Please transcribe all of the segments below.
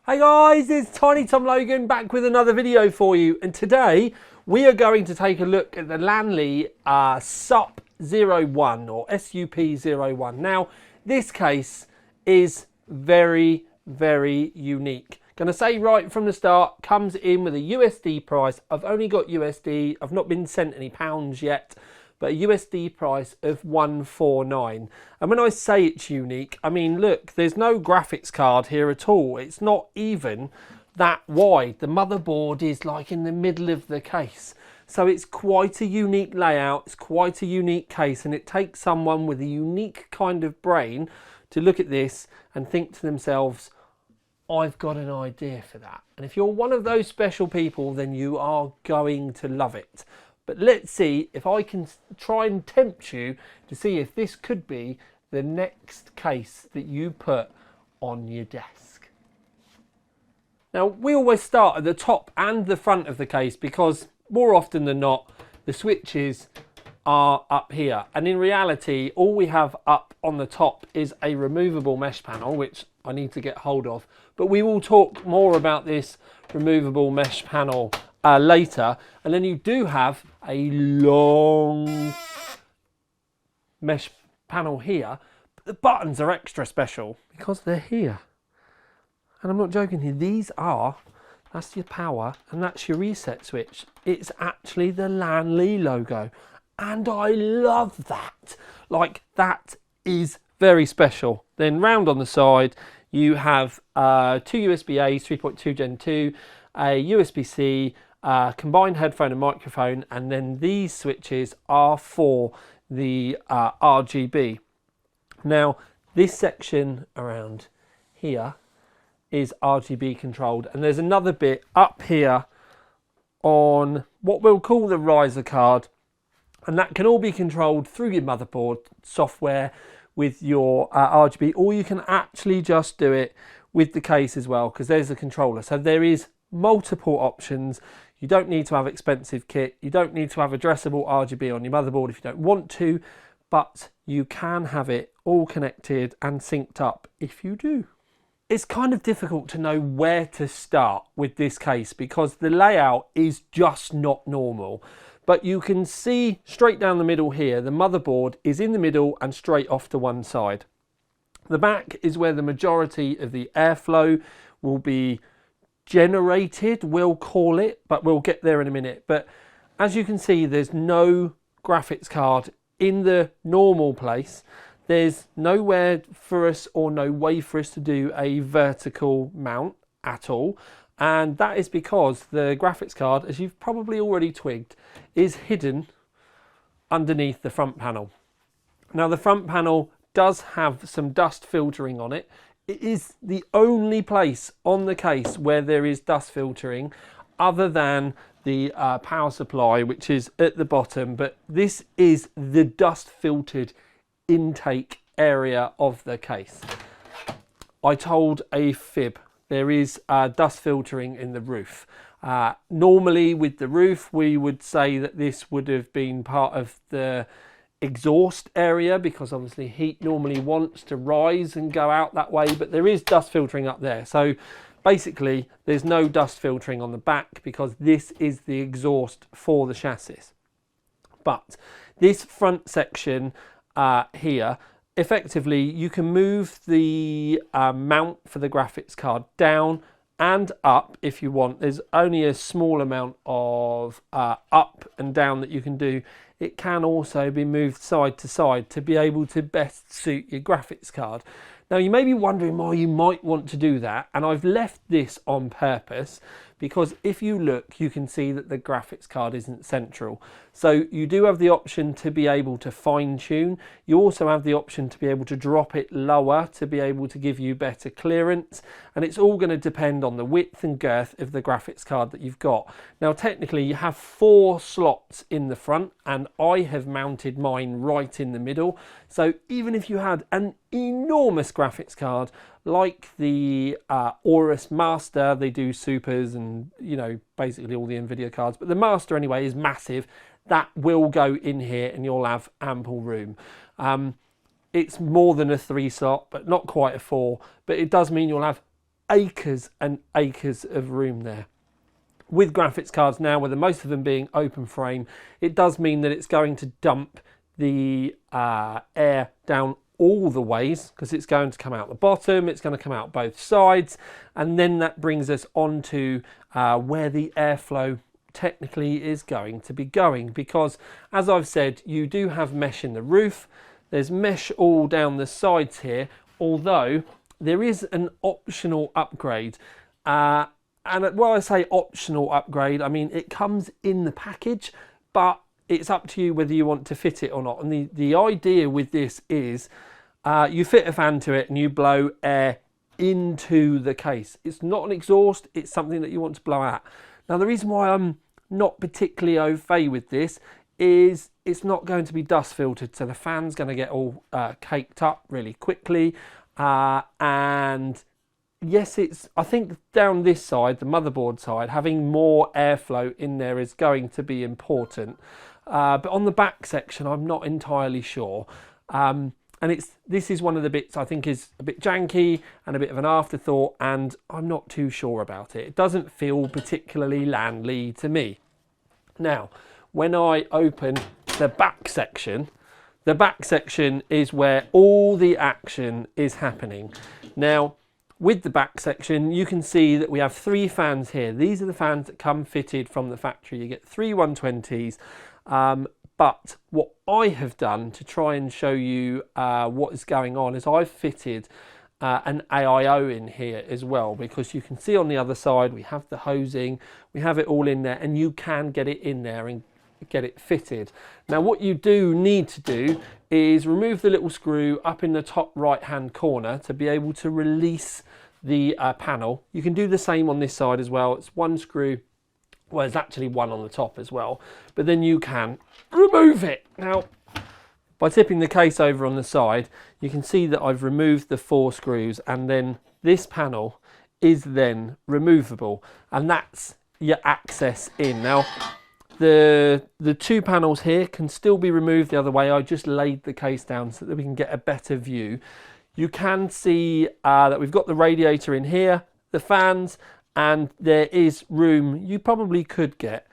Hey guys, it's Tiny Tom Logan back with another video for you, and today we are going to take a look at the Lian Li SUP-01 or SUP-01. Now this case is very unique. Gonna say right from the start, comes in with a USD price. I've only got USD, I've not been sent any pounds yet, but a USD price of 149. And when I say it's unique, I mean, look, there's no graphics card here at all. It's not even that wide. The motherboard is like in the middle of the case. So it's quite a unique layout, it's quite a unique case, and it takes someone with a unique kind of brain to look at this and think to themselves, I've got an idea for that. And if you're one of those special people, then you are going to love it. But let's see if I can try and tempt you to see if this could be the next case that you put on your desk. Now, we always start at the top and the front of the case because more often than not, the switches are up here. And in reality, all we have up on the top is a removable mesh panel, which I need to get hold of. But we will talk more about this removable mesh panel later. And then you do have a long mesh panel here, but the buttons are extra special because they're here. And I'm not joking here, that's your power and that's your reset switch. It's actually the Lian Li logo. And I love that. Like, that is very special. Then round on the side, you have two USB-A's, 3.2 Gen 2, a USB-C, combined headphone and microphone, and then these switches are for the RGB. Now, this section around here is RGB controlled, and there's another bit up here on what we'll call the riser card, and that can all be controlled through your motherboard software with your RGB, or you can actually just do it with the case as well, because there's a controller. So there is multiple options. You don't need to have expensive kit. You don't need to have addressable RGB on your motherboard if you don't want to, but you can have it all connected and synced up if you do. It's kind of difficult to know where to start with this case because the layout is just not normal. But you can see straight down the middle here, the motherboard is in the middle and straight off to one side. The back is where the majority of the airflow will be generated, we'll call it, but we'll get there in a minute. But as you can see, there's no graphics card in the normal place. There's nowhere for us or no way for us to do a vertical mount at all. And that is because the graphics card, as you've probably already twigged, is hidden underneath the front panel. Now, the front panel does have some dust filtering on it. It is the only place on the case where there is dust filtering other than the power supply, which is at the bottom. But this is the dust filtered intake area of the case. I told a fib. There is dust filtering in the roof. Normally with the roof, we would say that this would have been part of the exhaust area because obviously heat normally wants to rise and go out that way, but there is dust filtering up there. So basically there's no dust filtering on the back because this is the exhaust for the chassis. But this front section here, effectively you can move the mount for the graphics card down and up if you want. There's only a small amount of up and down that you can do. It can also be moved side to side to be able to best suit your graphics card. Now, you may be wondering why you might want to do that, and I've left this on purpose because if you look, you can see that the graphics card isn't central. So you do have the option to be able to fine tune. You also have the option to be able to drop it lower to be able to give you better clearance. And it's all going to depend on the width and girth of the graphics card that you've got. Now, technically you have 4 slots in the front and I have mounted mine right in the middle. So even if you had an enormous graphics card like the Aorus Master, they do supers and, you know, basically all the NVIDIA cards, but the Master anyway is massive. That will go in here and you'll have ample room. It's more than a 3 slot, but not quite a 4, but it does mean you'll have acres and acres of room there. With graphics cards now, with most of them being open frame, it does mean that it's going to dump the air down all the ways, because it's going to come out the bottom, it's going to come out both sides, and then that brings us on to where the airflow technically is going to be going, because as I've said, you do have mesh in the roof, there's mesh all down the sides here, although there is an optional upgrade. And when I say optional upgrade, I mean it comes in the package, but it's up to you whether you want to fit it or not. And the idea with this is you fit a fan to it and you blow air into the case. It's not an exhaust, it's something that you want to blow out. Now the reason why I'm not particularly au fait with this is it's not going to be dust filtered, so the fan's going to get all caked up really quickly. And yes, I think down this side, the motherboard side, having more airflow in there is going to be important. But on the back section, I'm not entirely sure. And this is one of the bits I think is a bit janky and a bit of an afterthought, and I'm not too sure about it. It doesn't feel particularly Lian Li to me. Now, when I open the back section is where all the action is happening. Now, with the back section, you can see that we have 3 fans here. These are the fans that come fitted from the factory. You get 3 120s. But what I have done to try and show you what is going on is I've fitted an AIO in here as well, because you can see on the other side we have the hosing, we have it all in there, and you can get it in there and get it fitted. Now what you do need to do is remove the little screw up in the top right hand corner to be able to release the panel. You can do the same on this side as well. It's 1 screw. Well, there's actually 1 on the top as well, but then you can remove it. Now, by tipping the case over on the side, you can see that I've removed the 4 screws, and then this panel is then removable, and that's your access in. Now, the 2 panels here can still be removed the other way. I just laid the case down so that we can get a better view. You can see that we've got the radiator in here, the fans, and there is room. You probably could get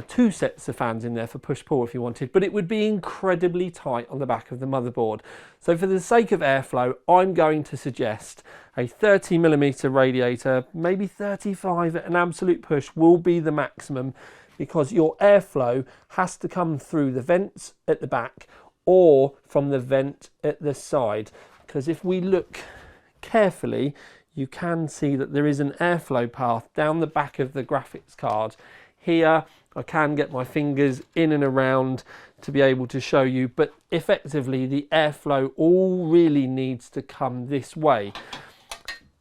2 sets of fans in there for push-pull if you wanted, but it would be incredibly tight on the back of the motherboard. So for the sake of airflow, I'm going to suggest a 30mm radiator, maybe 35 at an absolute push will be the maximum, because your airflow has to come through the vents at the back or from the vent at the side. Because if we look carefully, you can see that there is an airflow path down the back of the graphics card. Here, I can get my fingers in and around to be able to show you, but effectively the airflow all really needs to come this way.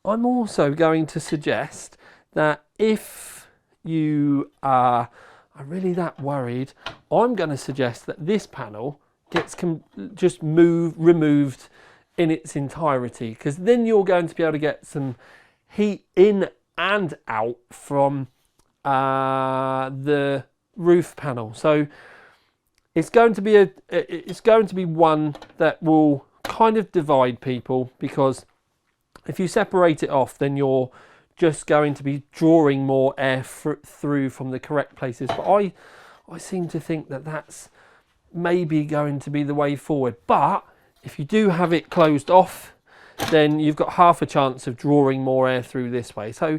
I'm also going to suggest that if you are really that worried, I'm going to suggest that this panel gets just removed in its entirety, because then you're going to be able to get some heat in and out from the roof panel. So it's going to be one that will kind of divide people, because if you separate it off, then you're just going to be drawing more air through from the correct places. But I seem to think that that's maybe going to be the way forward. But if you do have it closed off, then you've got half a chance of drawing more air through this way. So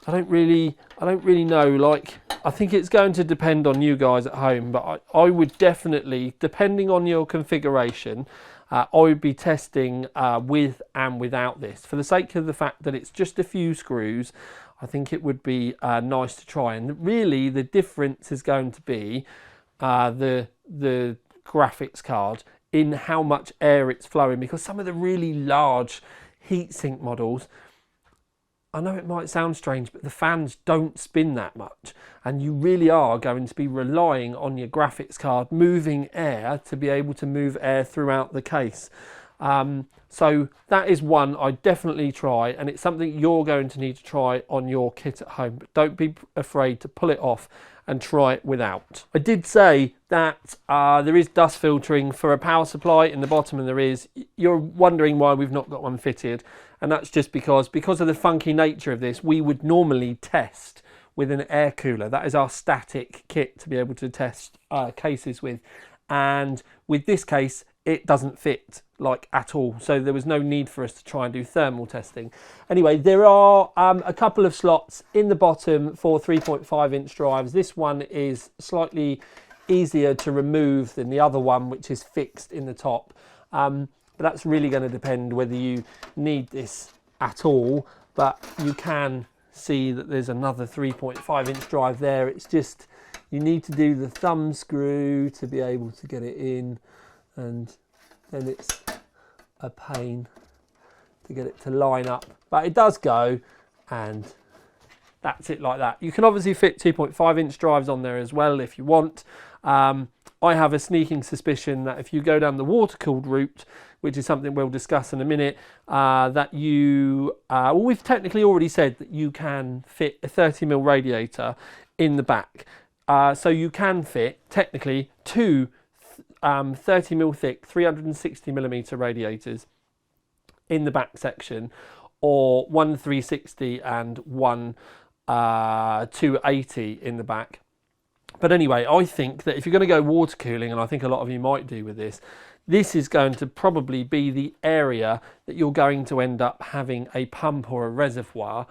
I don't really know. Like, I think it's going to depend on you guys at home, but I would definitely, depending on your configuration, I would be testing with and without this. For the sake of the fact that it's just a few screws, I think it would be nice to try. And really, the difference is going to be the graphics card in how much air it's flowing, because some of the really large heatsink models, I know it might sound strange, but the fans don't spin that much, and you really are going to be relying on your graphics card moving air to be able to move air throughout the case. So that is one I definitely try, and it's something you're going to need to try on your kit at home, but don't be afraid to pull it off and try it without. I did say that there is dust filtering for a power supply in the bottom, and there is. You're wondering why we've not got one fitted, and that's just because of the funky nature of this. We would normally test with an air cooler. That is our static kit to be able to test cases with, and with this case it doesn't fit like at all, so there was no need for us to try and do thermal testing. Anyway, there are a couple of slots in the bottom for 3.5 inch drives. This one is slightly easier to remove than the other one, which is fixed in the top, but that's really going to depend whether you need this at all. But you can see that there's another 3.5 inch drive there. It's just, you need to do the thumb screw to be able to get it in, and then it's a pain to get it to line up, but it does go, and that's it like that. You can obviously fit 2.5 inch drives on there as well if you want. I have a sneaking suspicion that if you go down the water-cooled route, which is something we'll discuss in a minute, that you, well, we've technically already said that you can fit a 30mm radiator in the back. So you can fit technically two 30mm thick 360mm radiators in the back section, or one 360 and one 280 in the back. But anyway, I think that if you're going to go water cooling, and I think a lot of you might do with this, this is going to probably be the area that you're going to end up having a pump or a reservoir,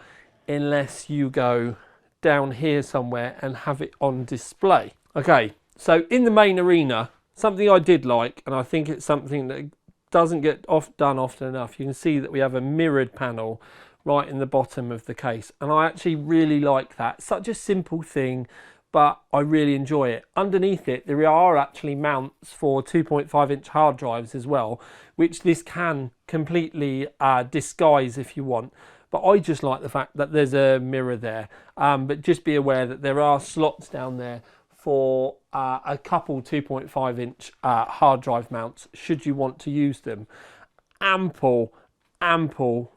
unless you go down here somewhere and have it on display. Okay, so in the main arena, something I did like, and I think it's something that doesn't get done often enough, you can see that we have a mirrored panel right in the bottom of the case, and I actually really like that. Such a simple thing, but I really enjoy it. Underneath it, there are actually mounts for 2.5 inch hard drives as well, which this can completely disguise if you want. But I just like the fact that there's a mirror there. But just be aware that there are slots down there for a couple 2.5 inch hard drive mounts should you want to use them. Ample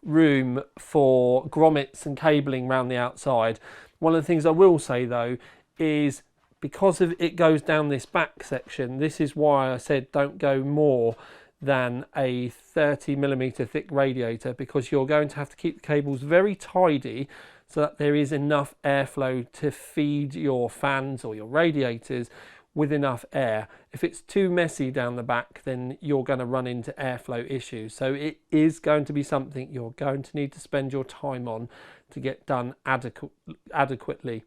room for grommets and cabling around the outside. One of the things I will say though is, because of it goes down this back section, this is why I said don't go more than a 30mm thick radiator, because you're going to have to keep the cables very tidy so that there is enough airflow to feed your fans or your radiators with enough air. If it's too messy down the back, then you're going to run into airflow issues. So it is going to be something you're going to need to spend your time on to get done adequately.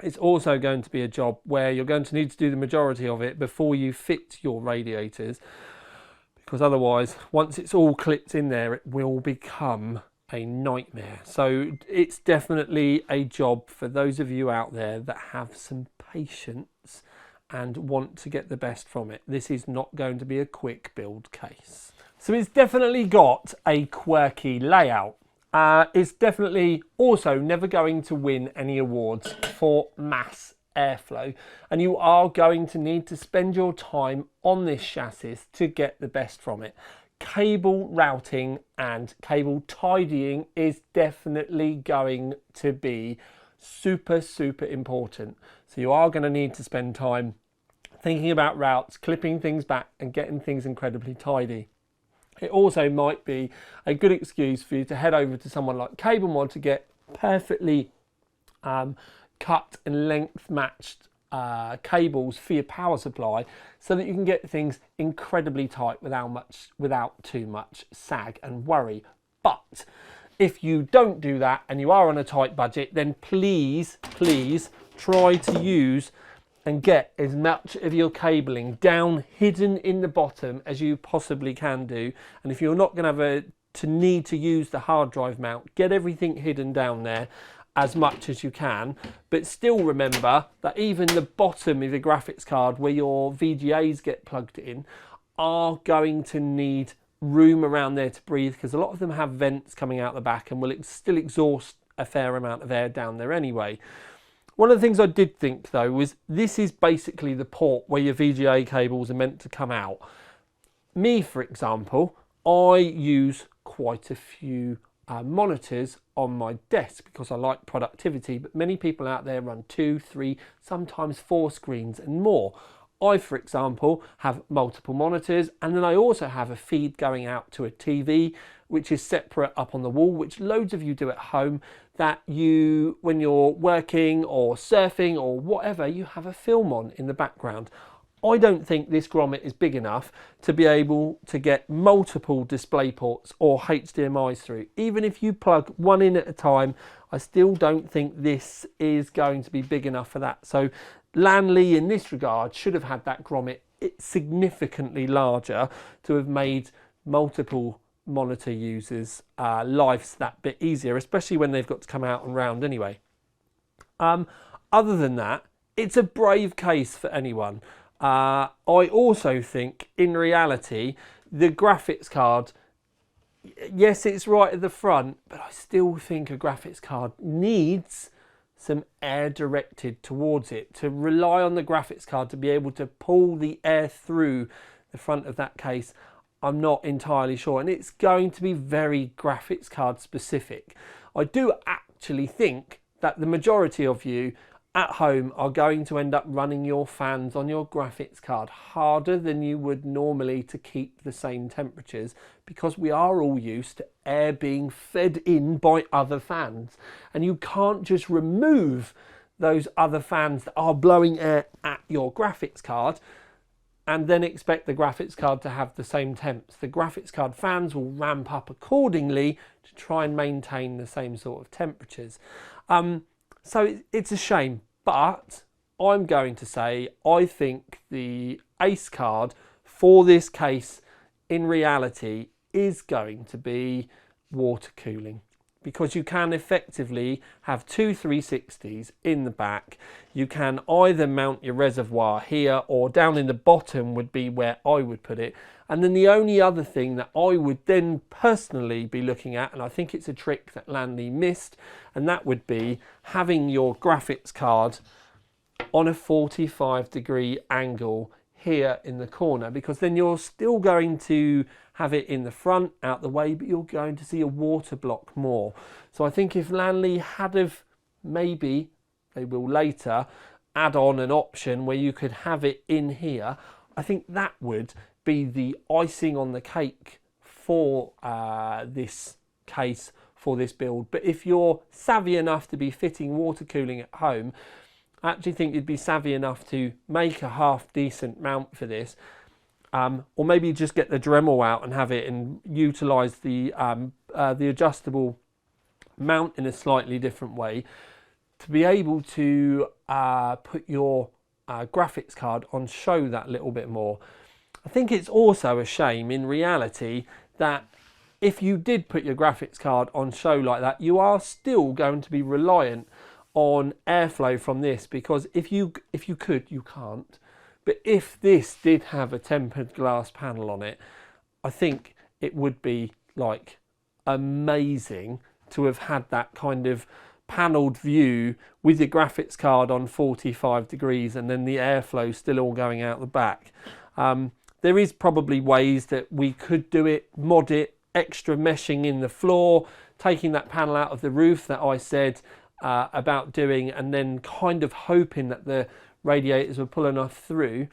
It's also going to be a job where you're going to need to do the majority of it before you fit your radiators, because otherwise, once it's all clipped in there, it will become a nightmare. So it's definitely a job for those of you out there that have some patience and want to get the best from it. This is not going to be a quick build case. So it's definitely got a quirky layout. It's definitely also never going to win any awards for mass airflow, and you are going to need to spend your time on this chassis to get the best from it. Cable routing and cable tidying is definitely going to be super important. So you are going to need to spend time thinking about routes, clipping things back and getting things incredibly tidy. It also might be a good excuse for you to head over to someone like Cable Mod to get perfectly cut and length matched cables for your power supply, so that you can get things incredibly tight without too much sag and worry. But if you don't do that and you are on a tight budget, then please try to use and get as much of your cabling down hidden in the bottom as you possibly can do. And if you're not going to need to use the hard drive mount, get everything hidden down there as much as you can. But still remember that even the bottom of your graphics card, where your VGAs get plugged in, are going to need room around there to breathe, because a lot of them have vents coming out the back and will still exhaust a fair amount of air down there anyway. One of the things I did think though was, this is basically the port where your VGA cables are meant to come out. Me, for example, I use quite a few monitors on my desk because I like productivity, but many people out there run 2, 3, sometimes 4 screens and more. I, for example, have multiple monitors, and then I also have a feed going out to a TV, which is separate up on the wall, which loads of you do at home, that you, when you're working or surfing or whatever, you have a film on in the background. I don't think this grommet is big enough to be able to get multiple display ports or HDMIs through. Even if you plug one in at a time, I still don't think this is going to be big enough for that. So Lian Li in this regard should have had that grommet significantly larger to have made multiple monitor users' lives that bit easier, especially when they've got to come out and round anyway. Other than that, it's a brave case for anyone. I also think, in reality, the graphics card, yes, it's right at the front, but I still think a graphics card needs some air directed towards it, to rely on the graphics card to be able to pull the air through the front of that case. I'm not entirely sure, and it's going to be very graphics card specific. I do actually think that the majority of you at home are going to end up running your fans on your graphics card harder than you would normally to keep the same temperatures, because we are all used to air being fed in by other fans, and you can't just remove those other fans that are blowing air at your graphics card and then expect the graphics card to have the same temps. The graphics card fans will ramp up accordingly to try and maintain the same sort of temperatures. So it's a shame, but I'm going to say I think the Ace card for this case in reality is going to be water cooling, because you can effectively have 2 360s in the back. You can either mount your reservoir here, or down in the bottom would be where I would put it. And then the only other thing that I would then personally be looking at, and I think it's a trick that Lian Li missed, and that would be having your graphics card on a 45-degree angle here in the corner, because then you're still going to have it in the front out the way, but you're going to see a water block more. So I think if Lian Li had have, maybe they will later add on an option where you could have it in here, I think that would be the icing on the cake for this case, for this build. But if you're savvy enough to be fitting water cooling at home, I actually think you'd be savvy enough to make a half decent mount for this, or maybe just get the Dremel out and have it and utilise the adjustable mount in a slightly different way to be able to put your graphics card on show that little bit more. I think it's also a shame in reality that if you did put your graphics card on show like that, you are still going to be reliant on airflow from this, because if you could, you can't, but if this did have a tempered glass panel on it, I think it would be like amazing to have had that kind of panelled view with your graphics card on 45 degrees and then the airflow still all going out the back. There is probably ways that we could do it, mod it, extra meshing in the floor, taking that panel out of the roof that I said about doing, and then kind of hoping that the radiators were pull enough through.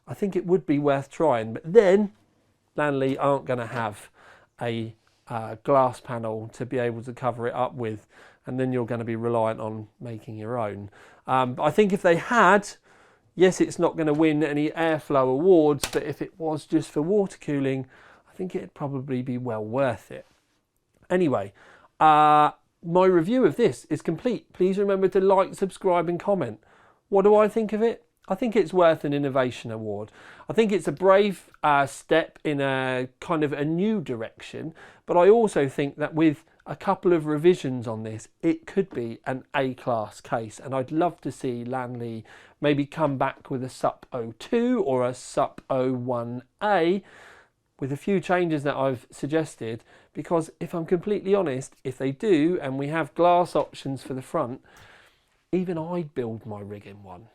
I think it would be worth trying, but then Lian Li aren't going to have a glass panel to be able to cover it up with, and then you're going to be reliant on making your own. But I think if they had, yes, it's not going to win any airflow awards, but if it was just for water cooling, I think it'd probably be well worth it. Anyway, my review of this is complete. Please remember to like, subscribe and comment. What do I think of it? I think it's worth an innovation award. I think it's a brave step in a kind of a new direction, but I also think that with a couple of revisions on this, it could be an A-class case, and I'd love to see Lian Li maybe come back with a SUP-02 or a SUP-01A with a few changes that I've suggested, because if I'm completely honest, if they do and we have glass options for the front, even I'd build my rig in one.